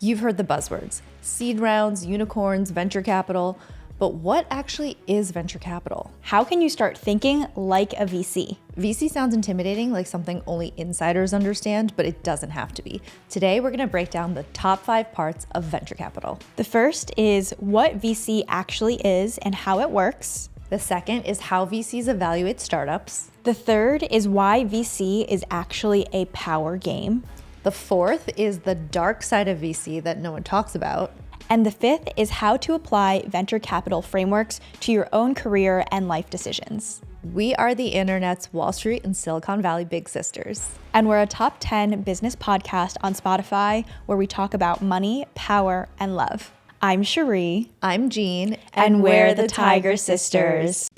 You've heard the buzzwords, seed rounds, unicorns, venture capital, but what actually is venture capital? How can you start thinking like a VC? VC sounds intimidating, like something only insiders understand, but it doesn't have to be. Today, we're gonna break down the top 5 parts of venture capital. The first is what VC actually is and how it works. The second is how VCs evaluate startups. The third is why VC is actually a power game. The fourth is the dark side of VC that no one talks about. And the fifth is how to apply venture capital frameworks to your own career and life decisions. We are the internet's Wall Street and Silicon Valley big sisters. And we're a top 10 business podcast on Spotify where we talk about money, power, and love. I'm 𝘁𝗍. I'm Jean. And we're the Tiger Sisters.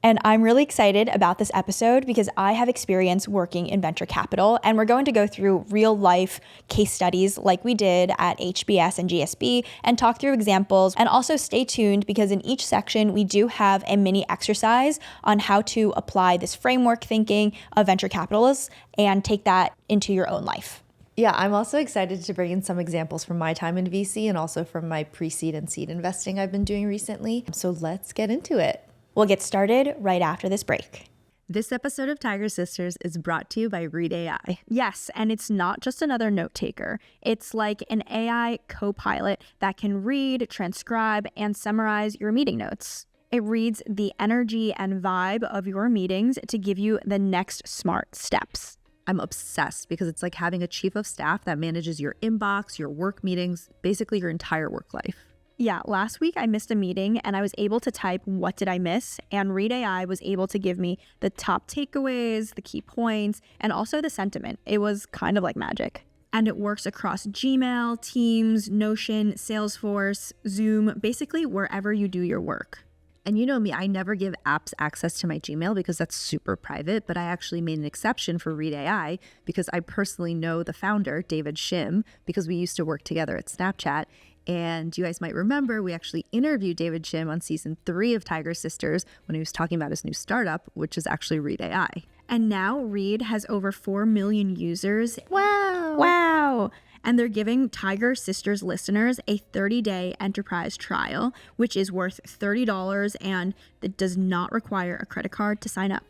And I'm really excited about this episode because I have experience working in venture capital, and we're going to go through real life case studies like we did at HBS and GSB and talk through examples. And also stay tuned because in each section we do have a mini exercise on how to apply this framework thinking of venture capitalists and take that into your own life. Yeah, I'm also excited to bring in some examples from my time in VC and also from my pre-seed and seed investing I've been doing recently. So let's get into it. We'll get started right after this break. This episode of Tiger Sisters is brought to you by Read AI. Yes, and it's not just another note taker. It's like an AI co-pilot that can read, transcribe, and summarize your meeting notes. It reads the energy and vibe of your meetings to give you the next smart steps. I'm obsessed because it's like having a chief of staff that manages your inbox, your work meetings, basically your entire work life. Yeah, last week I missed a meeting and I was able to type, "What did I miss?" And Read AI was able to give me the top takeaways, the key points, and also the sentiment. It was kind of like magic. And it works across Gmail, Teams, Notion, Salesforce, Zoom, basically wherever you do your work. And you know me, I never give apps access to my Gmail because that's super private, but I actually made an exception for Read AI because I personally know the founder, 𝗪𝗵𝗁, because we used to work together at Snapchat. And you guys might remember we actually interviewed 𝗪𝗁 on season 3 of Tiger Sisters when he was talking about his new startup, which is actually Read AI. And now Read has over 4 million users. Wow. And they're giving Tiger Sisters listeners a 30-day enterprise trial, which is worth $30 and that does not require a credit card to sign up.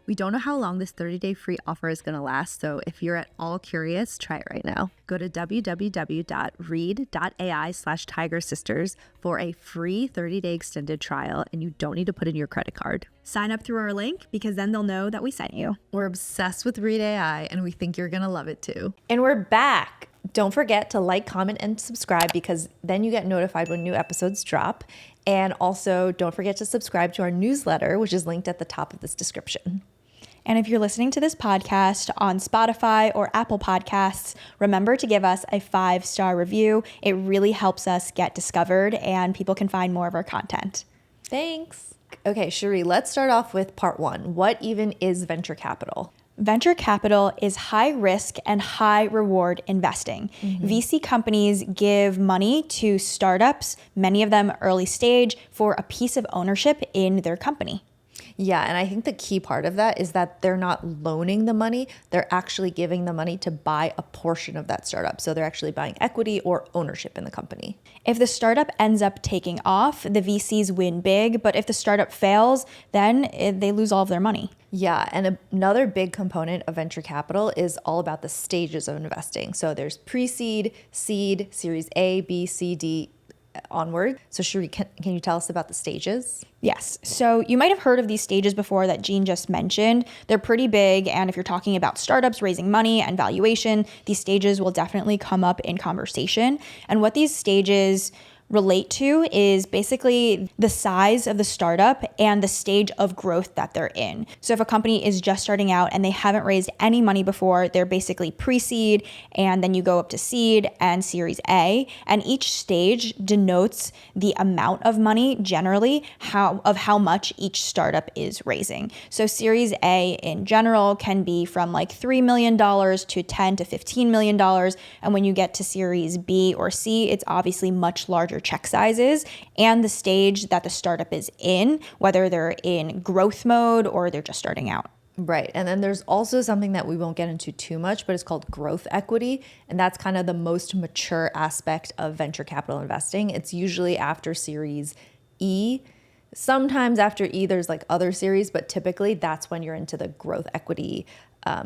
We don't know how long this 30-day free offer is going to last, so if you're at all curious, try it right now. Go to www.read.ai/tigersisters for a free 30-day extended trial, and you don't need to put in your credit card. Sign up through our link because then they'll know that we sent you. We're obsessed with Read AI, and we think you're going to love it too. And we're back. Don't forget to like, comment, and subscribe because then you get notified when new episodes drop. And also don't forget to subscribe to our newsletter, which is linked at the top of this description. And if you're listening to this podcast on Spotify or Apple Podcasts, remember to give us a 5-star review. It really helps us get discovered and people can find more of our content. Thanks. Okay, 𝘁𝗍, let's start off with part 1. What even is venture capital? Venture capital is high risk and high reward investing. VC companies give money to startups, many of them early stage, for a piece of ownership in their company. Yeah, and I think the key part of that is that they're not loaning the money, they're actually giving the money to buy a portion of that startup. So they're actually buying equity or ownership in the company. If the startup ends up taking off, the VCs win big, but if the startup fails, then they lose all of their money. Yeah, and another big component of venture capital is all about the stages of investing. So there's pre-seed, seed, series A, B, C, D, onward. So 𝘁𝗍, can you tell us about the stages? Yes. So you might have heard of these stages before that Jean just mentioned. They're pretty big. And if you're talking about startups raising money and valuation, these stages will definitely come up in conversation. And what these stages relate to is basically the size of the startup and the stage of growth that they're in. So if a company is just starting out and they haven't raised any money before, they're basically pre-seed, and then you go up to seed and series A, and each stage denotes the amount of money generally how much each startup is raising. So series A in general can be from like $3 million to $10 to $15 million. And when you get to series B or C, it's obviously much larger their check size is and the stage that the startup is in, whether they're in growth mode or they're just starting out. Right. And then there's also something that we won't get into too much, but it's called growth equity. And that's kind of the most mature aspect of venture capital investing. It's usually after Series E. Sometimes after E, there's like other series, but typically that's when you're into the growth equity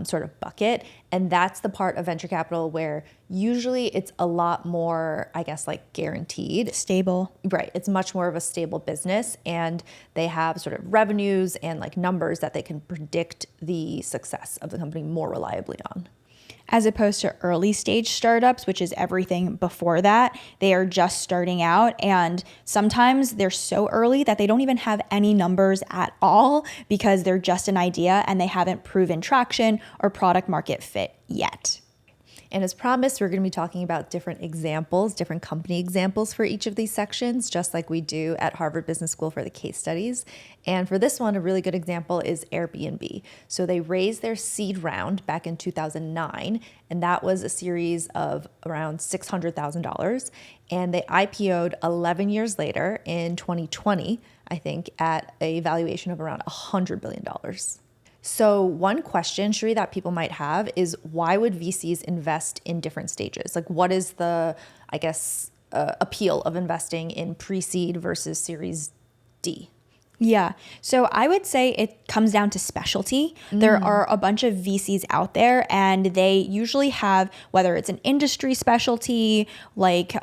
sort of bucket. And that's the part of venture capital where usually it's a lot more, I guess, like guaranteed. Stable. Right. It's much more of a stable business, and they have sort of revenues and like numbers that they can predict the success of the company more reliably on. As opposed to early stage startups, which is everything before that. They are just starting out, and sometimes they're so early that they don't even have any numbers at all because they're just an idea and they haven't proven traction or product market fit yet. And as promised, we're going to be talking about different examples, different company examples for each of these sections, just like we do at Harvard Business School for the case studies. And for this one, a really good example is Airbnb. So they raised their seed round back in 2009, and that was a series of around $600,000. And they IPO'd 11 years later in 2020, I think, at a valuation of around $100 billion. So one question, Sheree, that people might have is why would VCs invest in different stages? Like what is the, I guess, appeal of investing in pre-seed versus Series D? Yeah. So I would say it comes down to specialty. There are a bunch of VCs out there, and they usually have, whether it's an industry specialty, like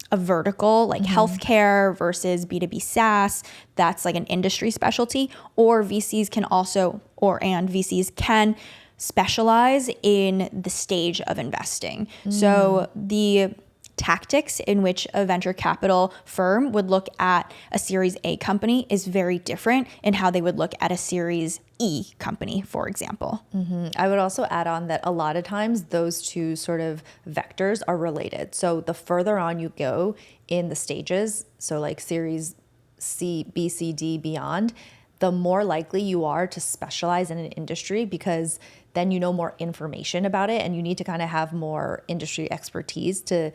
a vertical like healthcare versus B2B SaaS, that's like an industry specialty, or VCs can also, and VCs can specialize in the stage of investing. So the tactics in which a venture capital firm would look at a Series A company is very different in how they would look at a Series E company, for example. I would also add on that a lot of times those two sort of vectors are related. So the further on you go in the stages, so like Series C, B, C, D, beyond, the more likely you are to specialize in an industry because then you know more information about it and you need to kind of have more industry expertise to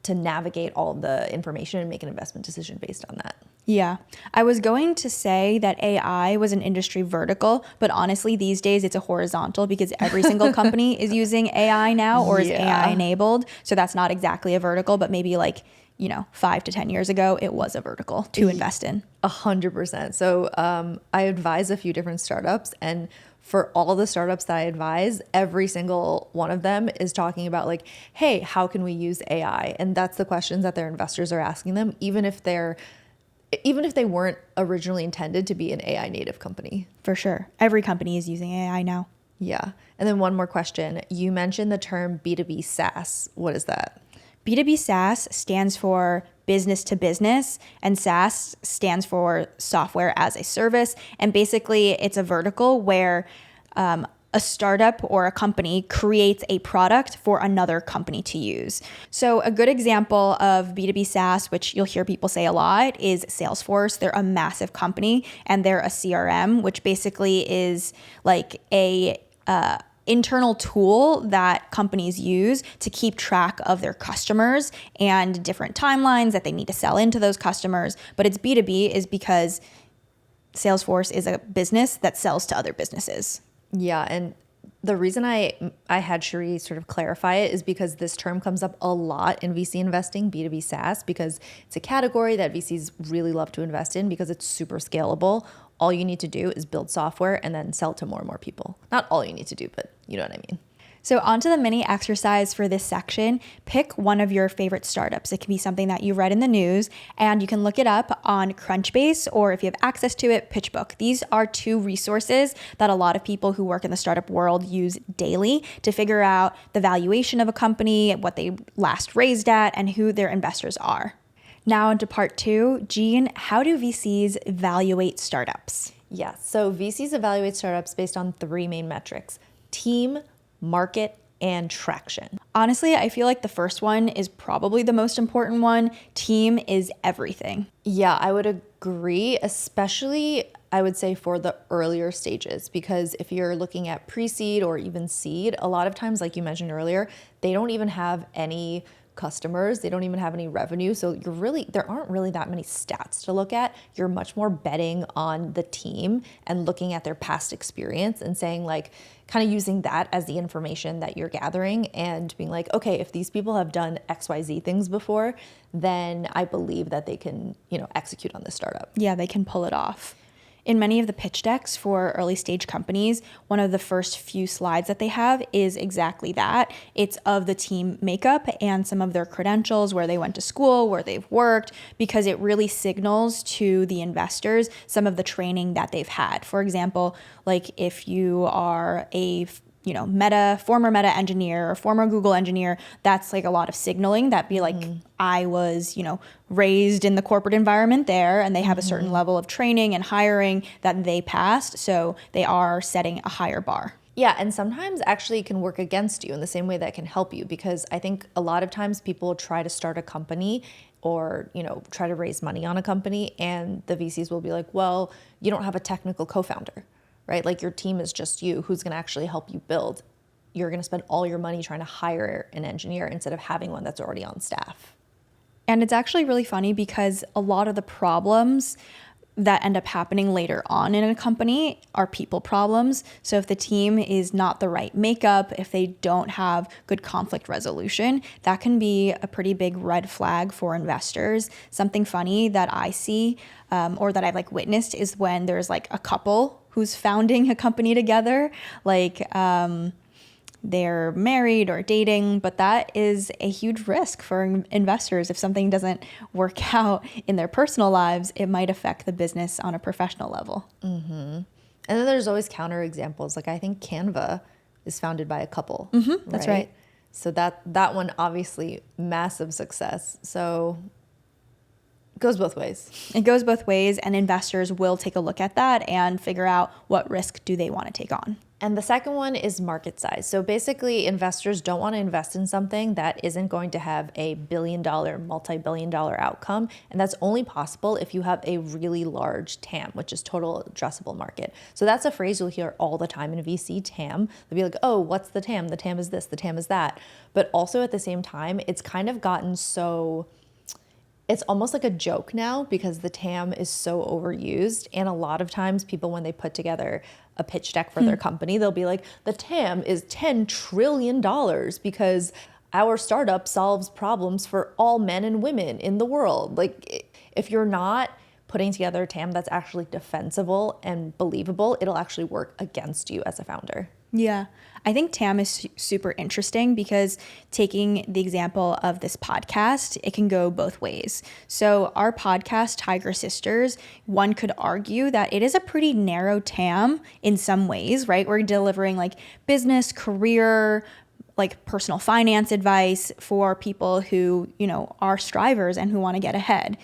navigate all of the information and make an investment decision based on that. Yeah. I was going to say that AI was an industry vertical, but honestly, these days it's a horizontal because every single company is using AI now or is AI enabled. So that's not exactly a vertical, but maybe like, 5 to 10 years ago, it was a vertical to invest in. 100%. So I advise a few different startups, and for all the startups that I advise, every single one of them is talking about like, hey, how can we use AI? And that's the questions that their investors are asking them, even if they weren't originally intended to be an AI native company. For sure. Every company is using AI now. Yeah. And then one more question. You mentioned the term B2B SaaS. What is that? B2B SaaS stands for business to business, and SaaS stands for software as a service. And basically, it's a vertical where a startup or a company creates a product for another company to use. So a good example of B2B SaaS, which you'll hear people say a lot, is Salesforce. They're a massive company, and they're a CRM, which basically is like a internal tool that companies use to keep track of their customers and different timelines that they need to sell into those customers. But it's B2B is because Salesforce is a business that sells to other businesses. Yeah, and the reason I had Sheree sort of clarify it is because this term comes up a lot in VC investing, B2B SaaS, because it's a category that VCs really love to invest in because it's super scalable. All you need to do is build software and then sell to more and more people. Not all you need to do, but you know what I mean. So onto the mini exercise for this section. Pick one of your favorite startups. It can be something that you read in the news, and you can look it up on Crunchbase, or if you have access to it, PitchBook. These are two resources that a lot of people who work in the startup world use daily to figure out the valuation of a company, what they last raised at, and who their investors are. Now into part 2. Jean, how do VCs evaluate startups? Yeah, so VCs evaluate startups based on 3 main metrics: team, market, and traction. Honestly, I feel like the first one is probably the most important one. Team is everything. Yeah, I would agree, especially I would say for the earlier stages, because if you're looking at pre-seed or even seed, a lot of times, like you mentioned earlier, they don't even have any customers. They don't even have any revenue. So there aren't really that many stats to look at. You're much more betting on the team and looking at their past experience and saying like, kind of using that as the information that you're gathering and being like, okay, if these people have done XYZ things before, then I believe that they can, execute on this startup. Yeah, they can pull it off. In many of the pitch decks for early stage companies, one of the first few slides that they have is exactly that. It's of the team makeup and some of their credentials, where they went to school, where they've worked, because it really signals to the investors some of the training that they've had. For example, like if you are a former Meta engineer or former Google engineer, that's like a lot of signaling that be like, I was, raised in the corporate environment there, and they have a certain level of training and hiring that they passed. So they are setting a higher bar. Yeah, and sometimes actually it can work against you in the same way that it can help you, because I think a lot of times people try to start a company or, try to raise money on a company, and the VCs will be like, well, you don't have a technical co-founder. Right? Like your team is just you. Who's going to actually help you build? You're going to spend all your money trying to hire an engineer instead of having one that's already on staff. And it's actually really funny because a lot of the problems that end up happening later on in a company are people problems. So if the team is not the right makeup, if they don't have good conflict resolution, that can be a pretty big red flag for investors. Something funny that I see or that I've witnessed is when there's a couple who's founding a company together, they're married or dating, but that is a huge risk for investors. If something doesn't work out in their personal lives, it might affect the business on a professional level. Mm-hmm. And then there's always counter examples. I think Canva is founded by a couple. Mm-hmm, that's right. So that one, obviously, massive success. So it goes both ways. It goes both ways, and investors will take a look at that and figure out what risk do they want to take on. And the second one is market size. So basically, investors don't want to invest in something that isn't going to have a billion-dollar, multi-billion-dollar outcome. And that's only possible if you have a really large TAM, which is total addressable market. So that's a phrase you'll hear all the time in VC, TAM. They'll be like, oh, what's the TAM? The TAM is this, the TAM is that. But also at the same time, it's kind of gotten so... It's almost like a joke now because the TAM is so overused. And a lot of times people, when they put together a pitch deck for their company, they'll be like, the TAM is $10 trillion because our startup solves problems for all men and women in the world. If you're not putting together a TAM that's actually defensible and believable, it'll actually work against you as a founder. Yeah, I think TAM is super interesting because taking the example of this podcast, it can go both ways. So our podcast, Tiger Sisters, one could argue that it is a pretty narrow TAM in some ways, right? We're delivering business, career, personal finance advice for people who, are strivers and who want to get ahead.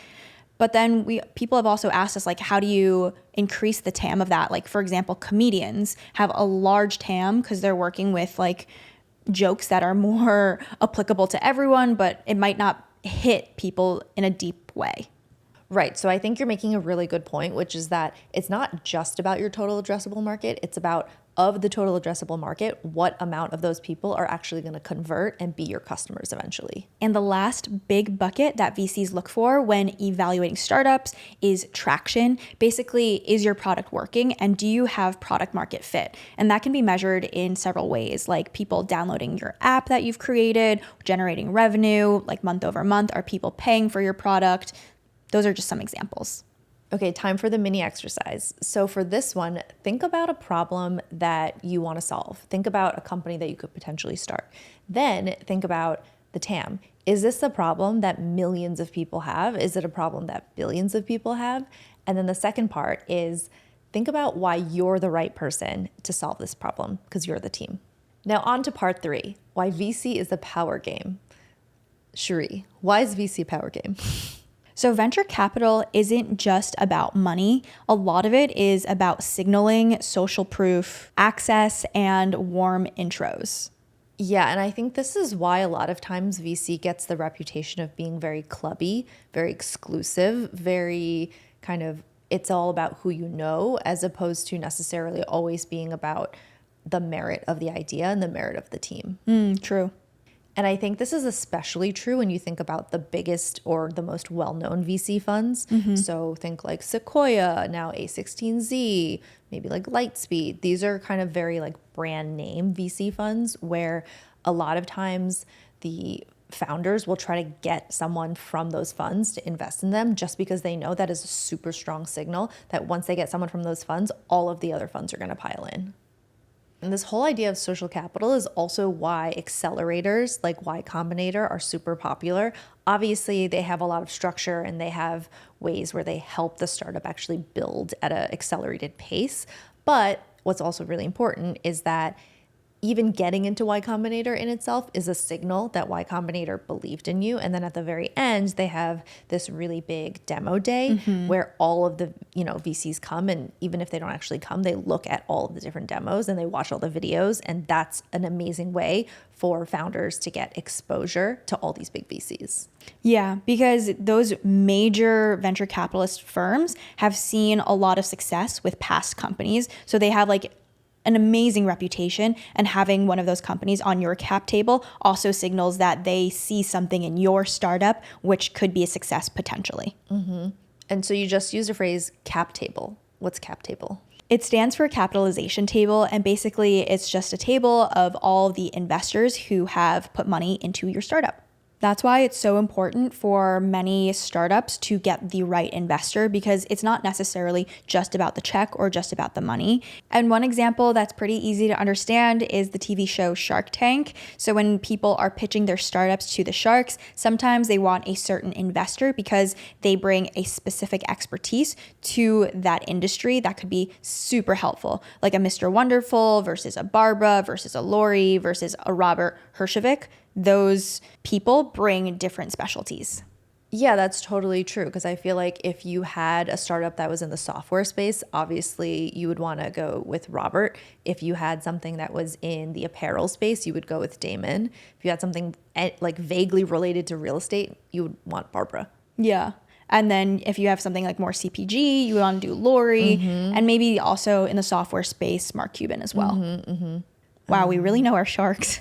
But then people have also asked us, how do you increase the TAM of that? For example, comedians have a large TAM because they're working with jokes that are more applicable to everyone, but it might not hit people in a deep way. Right. So I think you're making a really good point, which is that it's not just about your total addressable market. It's about, of the total addressable market, what amount of those people are actually going to convert and be your customers eventually. And the last big bucket that VCs look for when evaluating startups is traction. Basically, is your product working and do you have product market fit? And that can be measured in several ways, like people downloading your app that you've created, generating revenue, month over month. Are people paying for your product? Those are just some examples. Okay, time for the mini exercise. So for this one, think about a problem that you want to solve. Think about a company that you could potentially start. Then think about the TAM. Is this a problem that millions of people have? Is it a problem that billions of people have? And then the second part is think about why you're the right person to solve this problem, because you're the team. Now on to part 3, why VC is a power game. 𝘁cie, why is VC a power game? So venture capital isn't just about money. A lot of it is about signaling, social proof, access, and warm intros. Yeah, and I think this is why a lot of times VC gets the reputation of being very clubby, very exclusive, very kind of, it's all about who you know, as opposed to necessarily always being about the merit of the idea and the merit of the team. True. And I think this is especially true when you think about the biggest or the most well-known VC funds. So think like Sequoia, now A16Z, maybe like Lightspeed. These are kind of very like brand name VC funds where a lot of times the founders will try to get someone from those funds to invest in them just because they know that is a super strong signal that once they get someone from those funds, all of the other funds are going to pile in. And this whole idea of social capital is also why accelerators like Y Combinator are super popular. Obviously, they have a lot of structure and they have ways where they help the startup actually build at an accelerated pace. But what's also really important is that even getting into Y Combinator in itself is a signal that Y Combinator believed in you. And then at the very end, they have this really big demo day where all of the, VCs come, and even if they don't actually come, they look at all of the different demos and they watch all the videos. And that's an amazing way for founders to get exposure to all these big VCs. Yeah, because those major venture capitalist firms have seen a lot of success with past companies. So they have like an amazing reputation, and having one of those companies on your cap table also signals that they see something in your startup which could be a success potentially. And so you just used a phrase, cap table. What's cap table? It stands for capitalization table, and basically it's just a table of all the investors who have put money into your startup. That's why it's so important for many startups to get the right investor, because it's not necessarily just about the check or just about the money. And one example that's pretty easy to understand is the TV show Shark Tank. So when people are pitching their startups to the sharks, sometimes they want a certain investor because they bring a specific expertise to that industry that could be super helpful, like a Mr. Wonderful versus a Barbara versus a Lori versus a Robert Herjavec. Those people bring different specialties. Yeah, that's totally true. Because I feel like if you had a startup that was in the software space, obviously you would want to go with Robert. If you had something that was in the apparel space, you would go with Damon. If you had something like vaguely related to real estate, you would want Barbara. Yeah. And then if you have something like more CPG, you want to do Lori, and maybe also in the software space, Mark Cuban as well. Wow, we really know our sharks.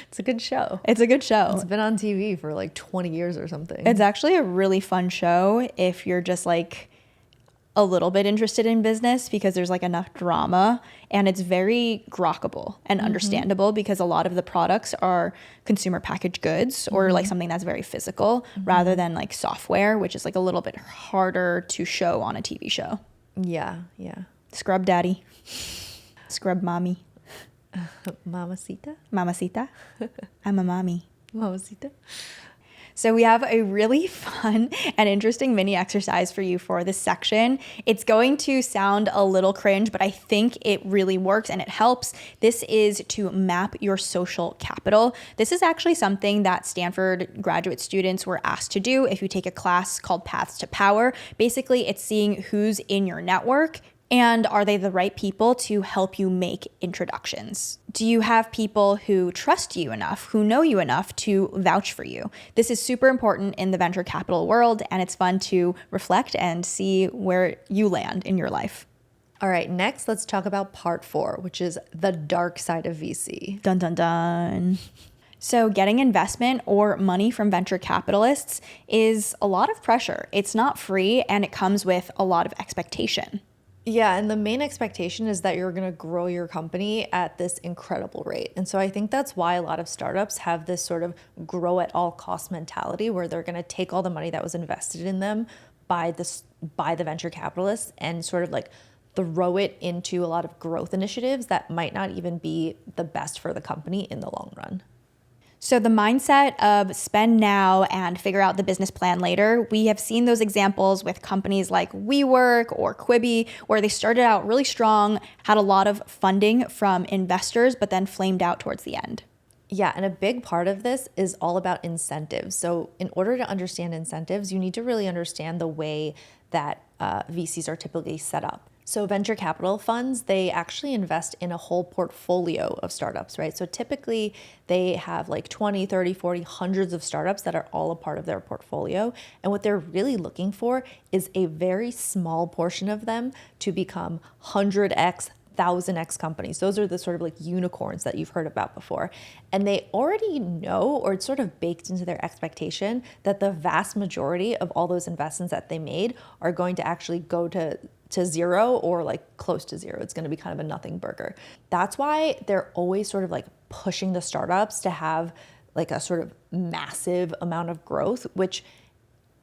It's a good show. It's a good show. It's been on TV for like 20 years or something. It's actually a really fun show if you're just like a little bit interested in business, because there's like enough drama, and it's very grokkable and understandable because a lot of the products are consumer packaged goods or like something that's very physical rather than like software, which is like a little bit harder to show on a TV show. Yeah. Scrub daddy. Scrub mommy. Mamacita? Mamacita. I'm a mommy. Mamacita. So we have a really fun and interesting mini exercise for you for this section. It's going to sound a little cringe, but I think it really works and it helps. This is to map your social capital. This is actually something that Stanford graduate students were asked to do if you take a class called Paths to Power. Basically, it's seeing who's in your network, and are they the right people to help you make introductions? Do you have people who trust you enough, who know you enough to vouch for you? This is super important in the venture capital world, and it's fun to reflect and see where you land in your life. All right, next let's talk about part 4, which is the dark side of VC. Dun, dun, dun. So getting investment or money from venture capitalists is a lot of pressure. It's not free, and it comes with a lot of expectation. Yeah, and the main expectation is that you're going to grow your company at this incredible rate. And so I think that's why a lot of startups have this sort of grow at all cost mentality, where they're going to take all the money that was invested in them by the venture capitalists and sort of like throw it into a lot of growth initiatives that might not even be the best for the company in the long run. So the mindset of spend now and figure out the business plan later, we have seen those examples with companies like WeWork or Quibi, where they started out really strong, had a lot of funding from investors, but then flamed out towards the end. Yeah, and a big part of this is all about incentives. So in order to understand incentives, you need to really understand the way that VCs are typically set up. So venture capital funds, they actually invest in a whole portfolio of startups, right? So typically they have like 20, 30, 40, hundreds of startups that are all a part of their portfolio. And what they're really looking for is a very small portion of them to become 100x, 1000x companies. Those are the sort of like unicorns that you've heard about before. And they already know, or it's sort of baked into their expectation, that the vast majority of all those investments that they made are going to actually go to zero or like close to zero. It's going to be kind of a nothing burger. That's why they're always sort of like pushing the startups to have like a sort of massive amount of growth, which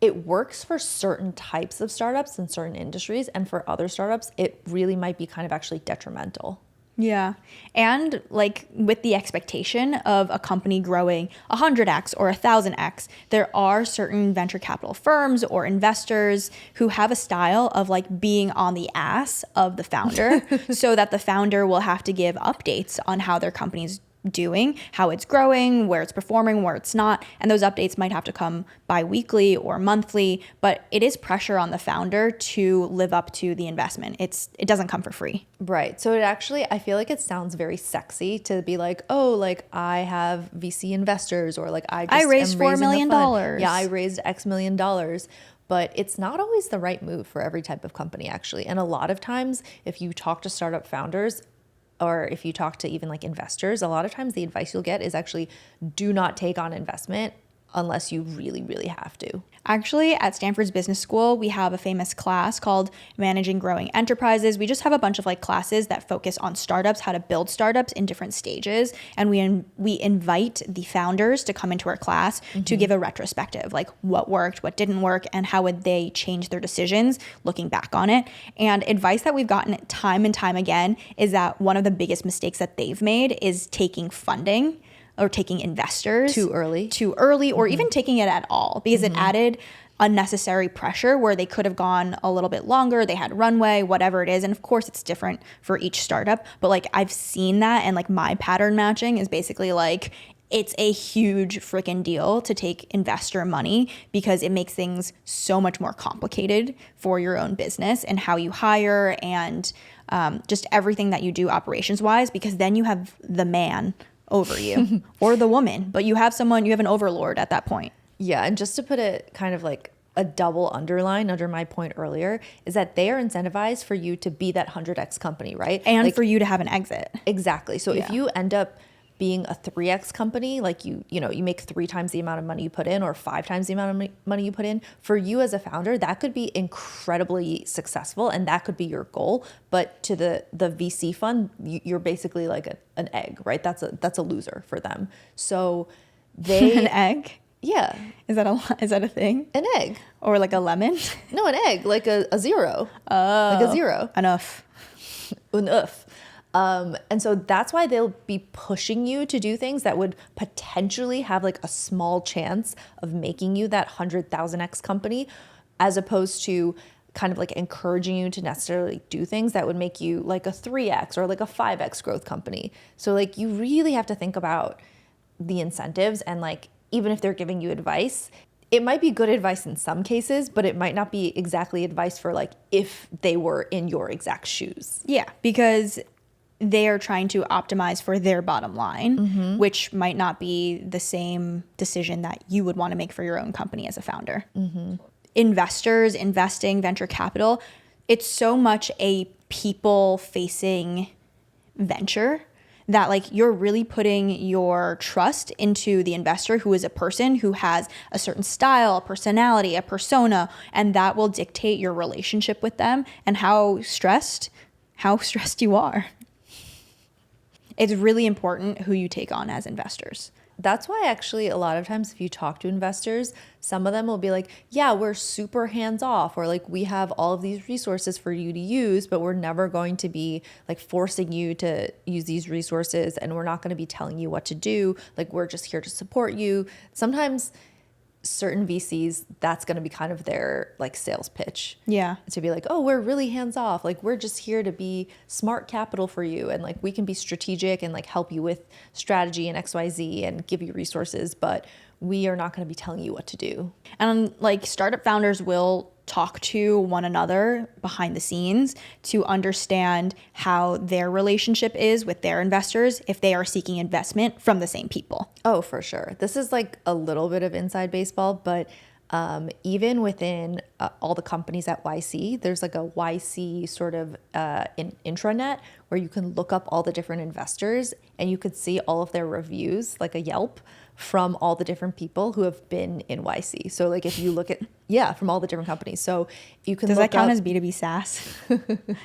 it works for certain types of startups in certain industries. And for other startups, it really might be kind of actually detrimental. Yeah. And like with the expectation of a company growing 100x or 1000x, there are certain venture capital firms or investors who have a style of like being on the ass of the founder so that the founder will have to give updates on how their company's doing, how it's growing, where it's performing, where it's not. And those updates might have to come bi-weekly or monthly, but it is pressure on the founder to live up to the investment. It doesn't come for free. Right. So it actually, I feel like it sounds very sexy to be like, oh, like I have VC investors, or like I raised $4 million. Yeah, I raised X million dollars. But it's not always the right move for every type of company, actually. And a lot of times, if you talk to startup founders, or if you talk to even like investors, a lot of times the advice you'll get is actually do not take on investment unless you really, really have to. Actually, at Stanford's business school, we have a famous class called Managing Growing Enterprises. We just have a bunch of like classes that focus on startups, how to build startups in different stages. And we invite the founders to come into our class to give a retrospective, like what worked, what didn't work, and how would they change their decisions looking back on it. And advice that we've gotten time and time again is that one of the biggest mistakes that they've made is taking funding or taking investors too early, or even taking it at all, because it added unnecessary pressure where they could have gone a little bit longer. They had runway, whatever it is. And of course it's different for each startup, but like I've seen that, and like my pattern matching is basically like, it's a huge freaking deal to take investor money because it makes things so much more complicated for your own business and how you hire and just everything that you do operations wise, because then you have the man over you or the woman, but you have an overlord at that point. Yeah. And just to put it kind of like a double underline under my point earlier is that they are incentivized for you to be that 100x company, right? And like, for you to have an exit. Exactly. So if you end up being a 3x company, like you make 3 times the amount of money you put in or 5 times the amount of money you put in, for you as a founder, that could be incredibly successful and that could be your goal. But to the VC fund, you're basically like an egg, right? That's a loser for them. So they an egg? Yeah. Is that a thing? An egg. Or like a lemon? No, an egg, like a zero. Oh. Like a zero. Enough. Enough. And so that's why they'll be pushing you to do things that would potentially have like a small chance of making you that 100,000x company, as opposed to kind of like encouraging you to necessarily do things that would make you like a 3x or like a 5x growth company. So like you really have to think about the incentives, and like even if they're giving you advice, it might be good advice in some cases, but it might not be exactly advice for like if they were in your exact shoes. Yeah, because they are trying to optimize for their bottom line, which might not be the same decision that you would want to make for your own company as a founder. Investors, investing, venture capital, it's so much a people-facing venture that like you're really putting your trust into the investor, who is a person who has a certain style, a personality, a persona, and that will dictate your relationship with them and how stressed you are. It's really important who you take on as investors. That's why actually a lot of times if you talk to investors, some of them will be like, yeah, we're super hands off, or like we have all of these resources for you to use, but we're never going to be like forcing you to use these resources, and we're not going to be telling you what to do. Like we're just here to support you. Sometimes certain VCs, that's going to be kind of their like sales pitch. Yeah. To be like, oh, we're really hands off. Like we're just here to be smart capital for you. And like we can be strategic and like help you with strategy and XYZ and give you resources, but we are not going to be telling you what to do. And like startup founders will talk to one another behind the scenes to understand how their relationship is with their investors if they are seeking investment from the same people. Oh, for sure. This is like a little bit of inside baseball, but even within all the companies at YC, there's like a YC sort of intranet where you can look up all the different investors and you could see all of their reviews, like a Yelp, from all the different people who have been in YC. So like if you look at, from all the different companies. So you can Does look that count up, as B2B SaaS?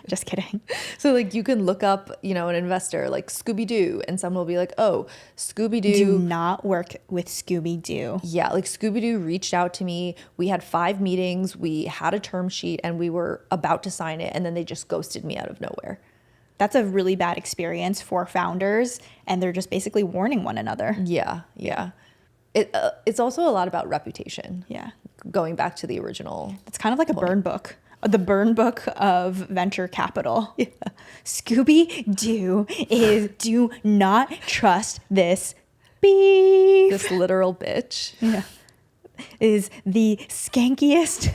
Just kidding. So like you can look up, an investor like Scooby-Doo, and someone will be like, oh, Scooby-Doo. Do not work with Scooby-Doo. Yeah, like Scooby-Doo reached out to me. We had 5 meetings. We had a term sheet and we were about to sign it. And then they just ghosted me out of nowhere. That's a really bad experience for founders, and they're just basically warning one another. Yeah. It's also a lot about reputation. Yeah. Going back to the original. It's kind of like a burn book. The burn book of venture capital. Yeah. Scooby-Doo is do not trust this beef. This literal bitch. Yeah. Is the skankiest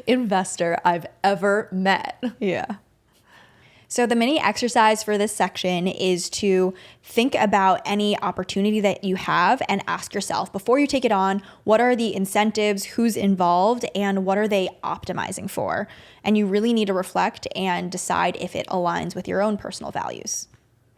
investor I've ever met. Yeah. So the mini exercise for this section is to think about any opportunity that you have and ask yourself, before you take it on, what are the incentives, who's involved, and what are they optimizing for? And you really need to reflect and decide if it aligns with your own personal values.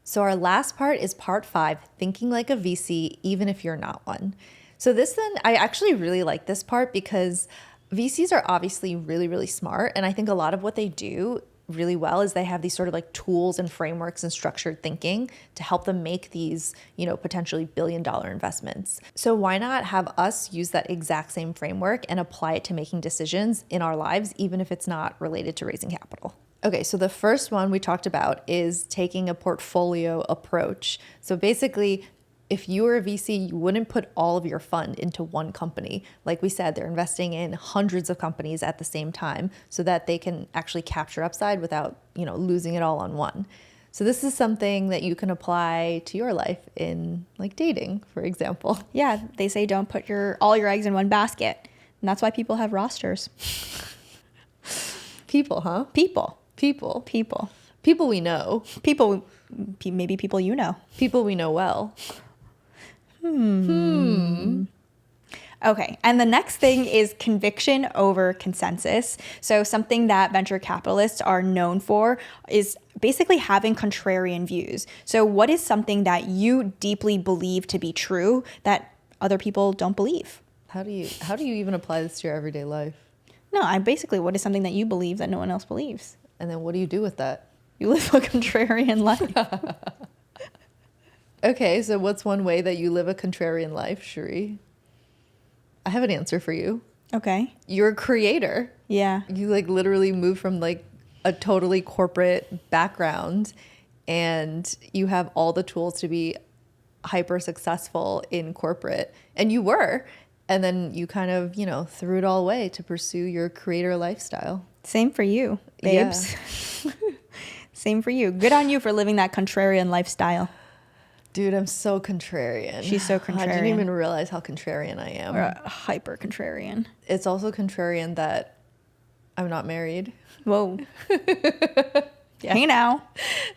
So our last part is part 5, thinking like a VC, even if you're not one. So I actually really like this part because VCs are obviously really, really smart. And I think a lot of what they do really well is they have these sort of like tools and frameworks and structured thinking to help them make these, potentially billion-dollar investments. So why not have us use that exact same framework and apply it to making decisions in our lives, even if it's not related to raising capital? Okay, so the first one we talked about is taking a portfolio approach. So basically, if you were a VC, you wouldn't put all of your fund into one company. Like we said, they're investing in hundreds of companies at the same time so that they can actually capture upside without, losing it all on one. So this is something that you can apply to your life in like dating, for example. Yeah, they say don't put all your eggs in one basket. And that's why people have rosters. People, huh? People we know. Maybe people you know. People we know well. Okay, and the next thing is conviction over consensus. So something that venture capitalists are known for is basically having contrarian views. So what is something that you deeply believe to be true that other people don't believe? How do you even apply this to your everyday life? No, what is something that you believe that no one else believes? And then what do you do with that? You live a contrarian life. Okay, so what's one way that you live a contrarian life, 𝘁rie? I have an answer for you. Okay. You're a creator. Yeah. You like literally moved from like a totally corporate background and you have all the tools to be hyper successful in corporate. And you were. And then you kind of, threw it all away to pursue your creator lifestyle. Same for you, babes. Yeah. Same for you. Good on you for living that contrarian lifestyle. Dude, I'm so contrarian. She's so contrarian. I didn't even realize how contrarian I am. Or hyper contrarian. It's also contrarian that I'm not married. Whoa. Yeah. Hey now.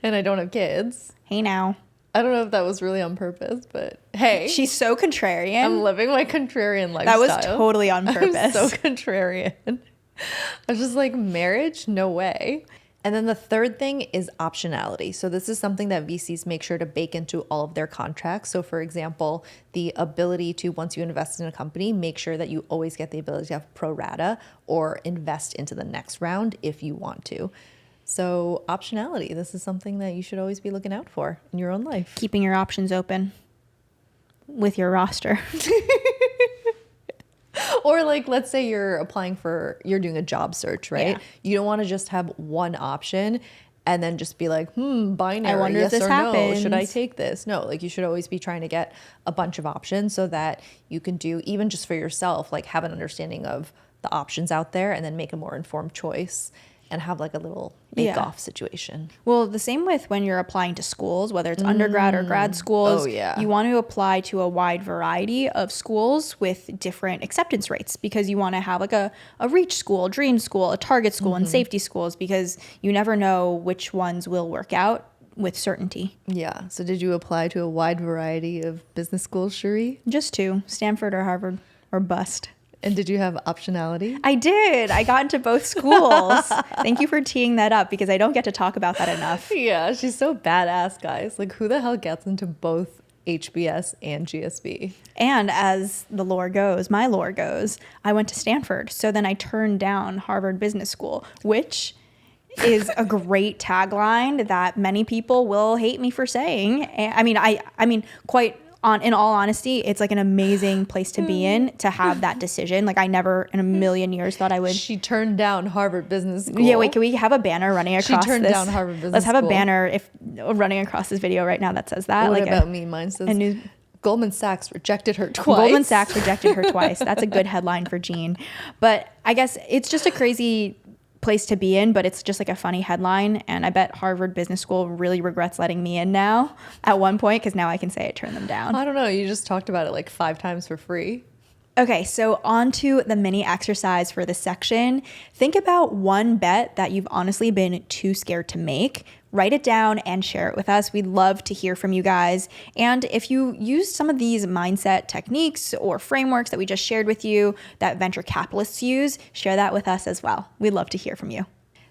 And I don't have kids. Hey now. I don't know if that was really on purpose, but hey. She's so contrarian. I'm living my contrarian lifestyle. That was totally on purpose. I'm so contrarian. I was just like, marriage? No way. And then the third thing is optionality. So this is something that VCs make sure to bake into all of their contracts. So for example, the ability to, once you invest in a company, make sure that you always get the ability to have pro rata or invest into the next round if you want to. So optionality, this is something that you should always be looking out for in your own life. Keeping your options open with your roster. Or like, let's say you're doing a job search, right? Yeah. You don't want to just have one option and then just be like, binary, I wonder yes if this or happens. no, should I take this? No, like you should always be trying to get a bunch of options so that you can do, even just for yourself, like have an understanding of the options out there and then make a more informed choice and have like a little bake-off situation. Well, the same with when you're applying to schools, whether it's undergrad or grad schools. Oh, yeah. You want to apply to a wide variety of schools with different acceptance rates because you want to have like a reach school, a dream school, a target school, and safety schools because you never know which ones will work out with certainty. Yeah. So did you apply to a wide variety of business schools, 𝘁rie? Just two, Stanford or Harvard. or bust. And did you have optionality? I did. I got into both schools. Thank you for teeing that up because I don't get to talk about that enough. Yeah, she's so badass, guys. Like, who the hell gets into both HBS and GSB? And as the lore goes, my lore goes, I went to Stanford. So then I turned down Harvard Business School, which is a great tagline that many people will hate me for saying. In all honesty, it's like an amazing place to be in to have that decision. Like, I never in a million years thought I would. She turned down Harvard Business School. Yeah, wait, can we have a banner running across She turned this? down Harvard Business Let's have a School. banner running across this video right now that says that. What like about me? Mine says Goldman Sachs rejected her twice. Goldman Sachs rejected her twice. That's a good headline for Jean. But I guess it's just a crazy place to be in, but it's just like a funny headline. And I bet Harvard Business School really regrets letting me in now at one point, because now I can say I turned them down. I don't know. You just talked about it like 5 times for free. Okay, so on to the mini exercise for this section. Think about one bet that you've honestly been too scared to make. Write it down and share it with us. We'd love to hear from you guys. And if you use some of these mindset techniques or frameworks that we just shared with you that venture capitalists use, share that with us as well. We'd love to hear from you.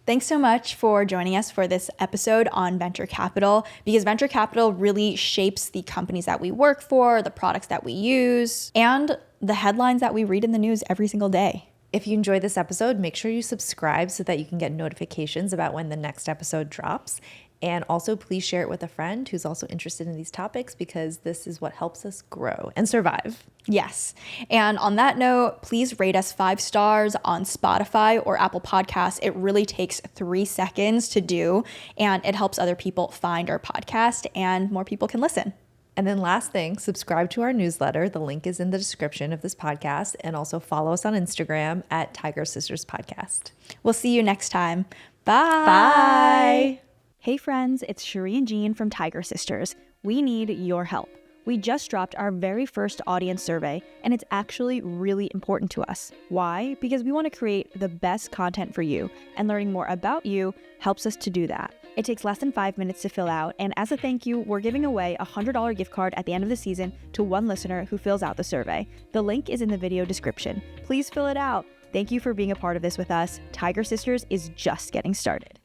Thanks so much for joining us for this episode on venture capital, because venture capital really shapes the companies that we work for, the products that we use, and the headlines that we read in the news every single day. If you enjoyed this episode, make sure you subscribe so that you can get notifications about when the next episode drops. And also, please share it with a friend who's also interested in these topics, because this is what helps us grow and survive. Yes. And on that note, please rate us 5 stars on Spotify or Apple Podcasts. It really takes 3 seconds to do, and it helps other people find our podcast and more people can listen. And then last thing, subscribe to our newsletter. The link is in the description of this podcast. And also follow us on Instagram at Tiger Sisters Podcast. We'll see you next time. Bye. Bye. Hey friends, it's Cherie and Jean from Tiger Sisters. We need your help. We just dropped our very first audience survey, and it's actually really important to us. Why? Because we want to create the best content for you, and learning more about you helps us to do that. It takes less than 5 minutes to fill out, and as a thank you, we're giving away a $100 gift card at the end of the season to one listener who fills out the survey. The link is in the video description. Please fill it out. Thank you for being a part of this with us. Tiger Sisters is just getting started.